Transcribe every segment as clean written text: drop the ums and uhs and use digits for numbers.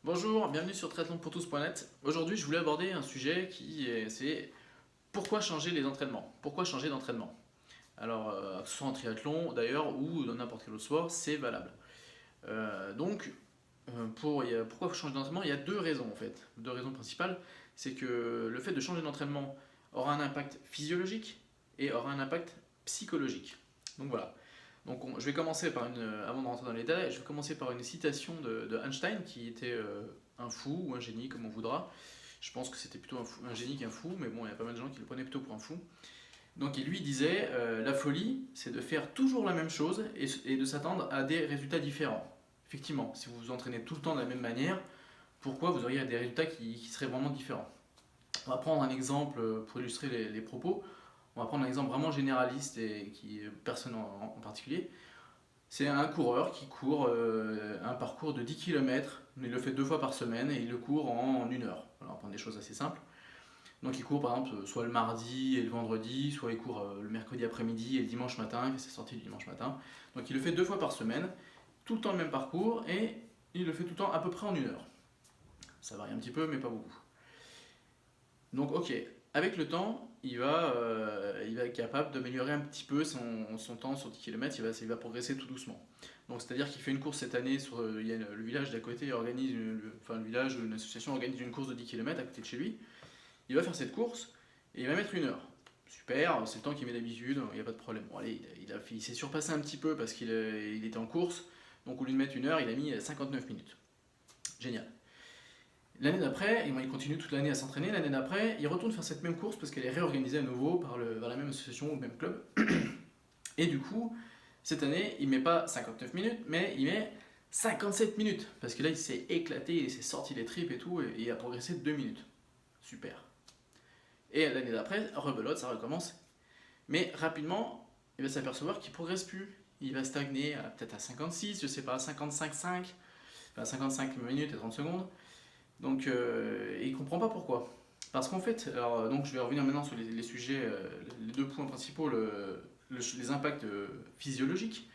Bonjour, bienvenue sur triathlonpourtous.net. Aujourd'hui, je voulais aborder un sujet c'est pourquoi changer les entraînements? Pourquoi changer d'entraînement? Alors, que ce soit en triathlon d'ailleurs ou dans n'importe quel autre sport, c'est valable. Pourquoi changer d'entraînement? Il y a deux raisons en fait. Deux raisons principales. C'est que le fait de changer d'entraînement aura un impact physiologique et aura un impact psychologique. Donc voilà. Je vais commencer avant de rentrer dans les détails, je vais commencer par une citation de Einstein, qui était un fou ou un génie, comme on voudra. Je pense que c'était plutôt un génie qu'un fou, mais bon, il y a pas mal de gens qui le prenaient plutôt pour un fou. Donc il lui disait, la folie, c'est de faire toujours la même chose et de s'attendre à des résultats différents. Effectivement, si vous vous entraînez tout le temps de la même manière, pourquoi vous auriez des résultats qui seraient vraiment différents? On va prendre un exemple pour illustrer les propos. On va prendre un exemple vraiment généraliste et qui personne en particulier. C'est un coureur qui court un parcours de 10 km. Il le fait deux fois par semaine et il le court en une heure. Alors, on va prendre des choses assez simples. Donc il court par exemple soit le mardi et le vendredi, soit il court le mercredi après-midi et le dimanche matin, il fait ses sorties le dimanche matin. Donc il le fait deux fois par semaine, tout le temps le même parcours et il le fait tout le temps à peu près en une heure. Ça varie un petit peu mais pas beaucoup. Donc ok, avec le temps, il va être capable d'améliorer un petit peu son temps sur 10 km, il va progresser tout doucement. Donc c'est-à-dire qu'il fait une course cette année, il y a le village d'à côté organise, enfin le village, une association organise une course de 10 km à côté de chez lui. Il va faire cette course et il va mettre une heure. Super, c'est le temps qu'il met d'habitude, il n'y a pas de problème. Bon allez, il s'est surpassé un petit peu parce qu'il était en course, donc au lieu de mettre une heure, il a mis 59 minutes. Génial. L'année d'après, il continue toute l'année à s'entraîner. L'année d'après, il retourne faire cette même course parce qu'elle est réorganisée à nouveau par la même association ou le même club. Et du coup, cette année, il met pas 59 minutes, mais il met 57 minutes. Parce que là, il s'est éclaté, il s'est sorti les tripes et tout, et il a progressé de 2 minutes. Super. Et l'année d'après, rebelote, ça recommence. Mais rapidement, il va s'apercevoir qu'il progresse plus. Il va stagner peut-être à 56, je sais pas, 55,5, enfin 55 minutes et 30 secondes. Donc, il ne comprend pas pourquoi. Parce qu'en fait, donc je vais revenir maintenant sur les sujets, les deux points principaux, les impacts physiologiques.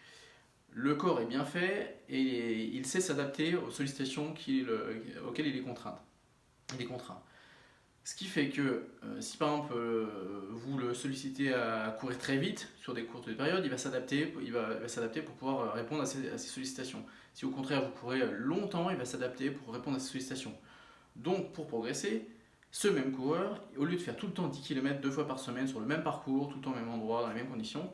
Le corps est bien fait et il sait s'adapter aux sollicitations auxquelles il est contraint. Il est contraint. Ce qui fait que si par exemple vous le sollicitez à courir très vite sur des courtes périodes, il va s'adapter pour pouvoir répondre à ces sollicitations. Si au contraire vous courez longtemps, il va s'adapter pour répondre à ces sollicitations. Donc pour progresser, ce même coureur, au lieu de faire tout le temps 10 km deux fois par semaine sur le même parcours, tout le temps au même endroit, dans les mêmes conditions,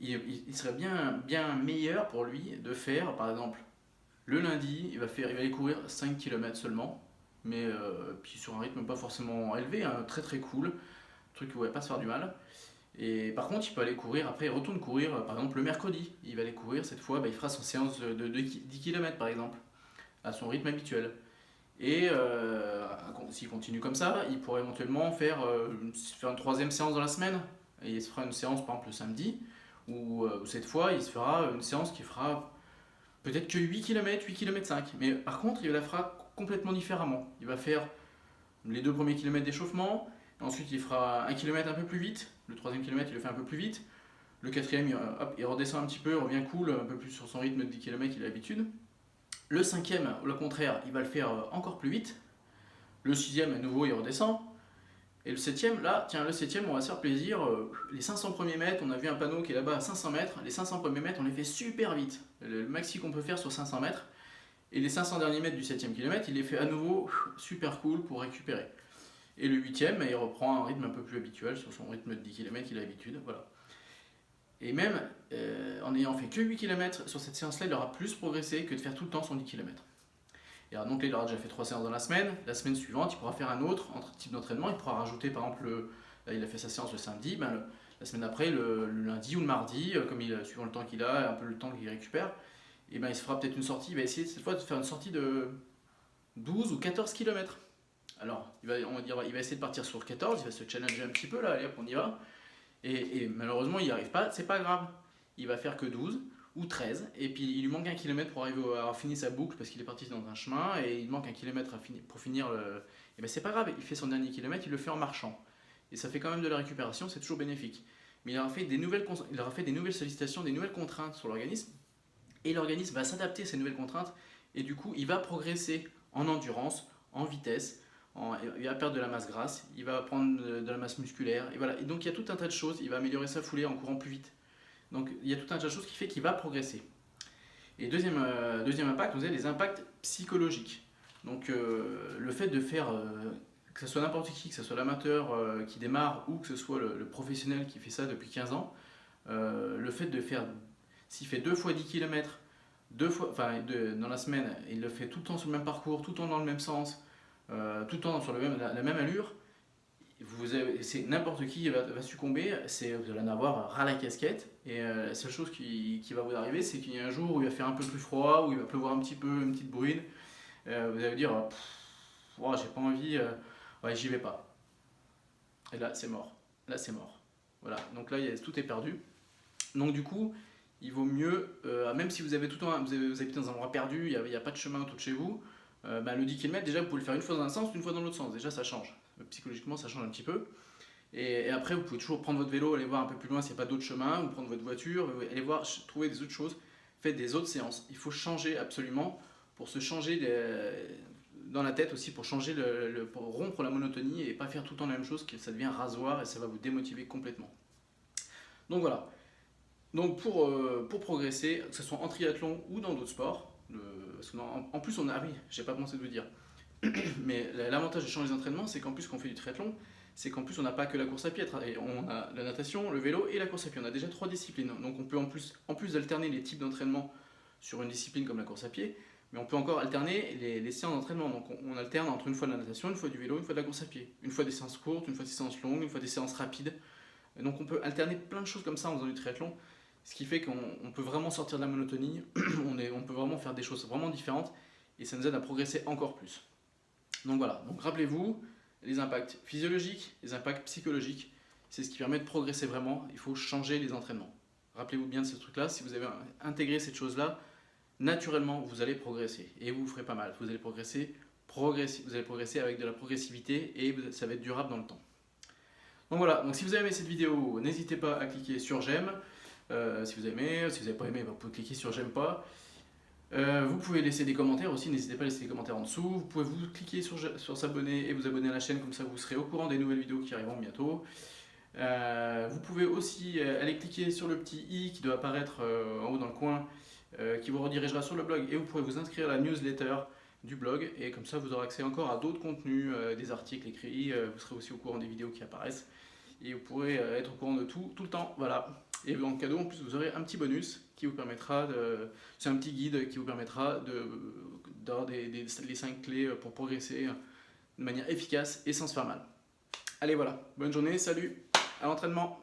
il serait bien meilleur pour lui de faire, par exemple, le lundi, il va aller courir 5 km seulement, mais puis sur un rythme pas forcément élevé, hein, très très cool, truc qui ne va pas se faire du mal. Et par contre, il peut aller courir, après il retourne courir, par exemple le mercredi, il va aller courir cette fois, il fera son séance de 10 km par exemple, à son rythme habituel. Et s'il continue comme ça, il pourrait éventuellement faire une troisième séance dans la semaine. Et il se fera une séance par exemple le samedi, où cette fois il se fera une séance qui fera peut-être que 8 km, 8 km 5. Mais par contre, il la fera complètement différemment. Il va faire les deux premiers kilomètres d'échauffement, ensuite il fera un kilomètre un peu plus vite, le troisième kilomètre il le fait un peu plus vite, le quatrième il redescend un petit peu, il revient cool, un peu plus sur son rythme de 10 km qu'il a l'habitude. Le cinquième, au contraire, il va le faire encore plus vite. Le sixième, à nouveau, il redescend. Et le septième, le septième, on va se faire plaisir. Les 500 premiers mètres, on a vu un panneau qui est là-bas à 500 mètres. Les 500 premiers mètres, on les fait super vite. Le maxi qu'on peut faire sur 500 mètres. Et les 500 derniers mètres du septième kilomètre, il les fait à nouveau super cool pour récupérer. Et le huitième, il reprend un rythme un peu plus habituel sur son rythme de 10 km qu'il a l'habitude. Voilà. Et même en n'ayant fait que 8 km sur cette séance-là, il aura plus progressé que de faire tout le temps son 10 km. Et alors, donc là, il aura déjà fait 3 séances dans la semaine. La semaine suivante, il pourra faire un autre type d'entraînement. Il pourra rajouter, par exemple, là, il a fait sa séance le samedi, la semaine après, le lundi ou le mardi, suivant le temps qu'il a, un peu le temps qu'il récupère, et il se fera peut-être une sortie. Il va essayer cette fois de faire une sortie de 12 ou 14 km. Alors, il va essayer de partir sur 14, il va se challenger un petit peu là, allez hop, on y va. Et malheureusement, il n'y arrive pas, c'est pas grave. Il va faire que 12 ou 13, et puis il lui manque un kilomètre pour arriver à finir sa boucle parce qu'il est parti dans un chemin, et il manque un kilomètre pour finir le. Et ben c'est pas grave, il fait son dernier kilomètre, il le fait en marchant. Et ça fait quand même de la récupération, c'est toujours bénéfique. Mais il aura fait des nouvelles sollicitations, des nouvelles contraintes sur l'organisme, et l'organisme va s'adapter à ces nouvelles contraintes, et du coup il va progresser en endurance, en vitesse, il va perdre de la masse grasse, il va prendre de la masse musculaire, et voilà. Et donc il y a tout un tas de choses, il va améliorer sa foulée en courant plus vite. Donc il y a tout un tas de choses qui fait qu'il va progresser. Et deuxième impact, vous avez les impacts psychologiques. Donc le fait de faire, que ce soit n'importe qui, que ce soit l'amateur qui démarre ou que ce soit le professionnel qui fait ça depuis 15 ans, le fait de faire, s'il fait 2 fois 10 km, dans la semaine, il le fait tout le temps sur le même parcours, tout le temps dans le même sens, tout le temps sur la même allure, c'est n'importe qui va succomber, vous allez en avoir ras la casquette, et la seule chose qui va vous arriver, c'est qu'il y a un jour où il va faire un peu plus froid, où il va pleuvoir un petit peu, une petite bruine, vous allez vous dire, oh, j'ai pas envie, ouais, j'y vais pas. Et là, c'est mort. Là, c'est mort. Voilà, donc là, tout est perdu. Donc du coup, il vaut mieux, même si vous avez tout le temps, vous habitez dans un endroit perdu, il n'y a pas de chemin autour de chez vous, le 10 km, déjà, vous pouvez le faire une fois dans un sens, une fois dans l'autre sens. Déjà, ça change. Psychologiquement, ça change un petit peu. Et après, vous pouvez toujours prendre votre vélo, aller voir un peu plus loin s'il n'y a pas d'autres chemins, ou prendre votre voiture, aller voir, trouver des autres choses, faites des autres séances. Il faut changer absolument pour se changer dans la tête aussi, pour changer pour rompre la monotonie et pas faire tout le temps la même chose, que ça devient rasoir et ça va vous démotiver complètement. Donc voilà. Donc pour progresser, que ce soit en triathlon ou dans d'autres sports, parce en plus on a, ah oui, j'ai pas pensé de vous dire, mais l'avantage de changer les entraînements, c'est qu'en plus quand on fait du triathlon, c'est qu'en plus on n'a pas que la course à pied, on a la natation, le vélo et la course à pied. On a déjà 3 disciplines, donc on peut en plus d'alterner les types d'entraînement sur une discipline comme la course à pied, mais on peut encore alterner les séances d'entraînement. Donc on alterne entre une fois de la natation, une fois du vélo, une fois de la course à pied, une fois des séances courtes, une fois des séances longues, une fois des séances rapides. Et donc on peut alterner plein de choses comme ça en faisant du triathlon, ce qui fait qu'on peut vraiment sortir de la monotonie, on peut vraiment faire des choses vraiment différentes et ça nous aide à progresser encore plus. Donc voilà, donc rappelez-vous, les impacts physiologiques, les impacts psychologiques, c'est ce qui permet de progresser vraiment, il faut changer les entraînements. Rappelez-vous bien de ce truc-là, si vous avez intégré cette chose-là, naturellement vous allez progresser et vous ferez pas mal, vous allez progresser avec de la progressivité et ça va être durable dans le temps. Donc voilà, donc si vous avez aimé cette vidéo, n'hésitez pas à cliquer sur j'aime, si vous avez aimé, si vous n'avez pas aimé, vous pouvez cliquer sur j'aime pas. Vous pouvez laisser des commentaires aussi, n'hésitez pas à laisser des commentaires en dessous. Vous pouvez vous cliquer sur s'abonner et vous abonner à la chaîne, comme ça vous serez au courant des nouvelles vidéos qui arriveront bientôt. Vous pouvez aussi aller cliquer sur le petit i qui doit apparaître en haut dans le coin, qui vous redirigera sur le blog, et vous pourrez vous inscrire à la newsletter du blog, et comme ça vous aurez accès encore à d'autres contenus, des articles écrits, vous serez aussi au courant des vidéos qui apparaissent, et vous pourrez être au courant de tout le temps, voilà. Et en cadeau, en plus, vous aurez un petit bonus qui vous permettra c'est un petit guide qui vous permettra d'avoir les 5 clés pour progresser de manière efficace et sans se faire mal. Allez, voilà, bonne journée, salut, à l'entraînement.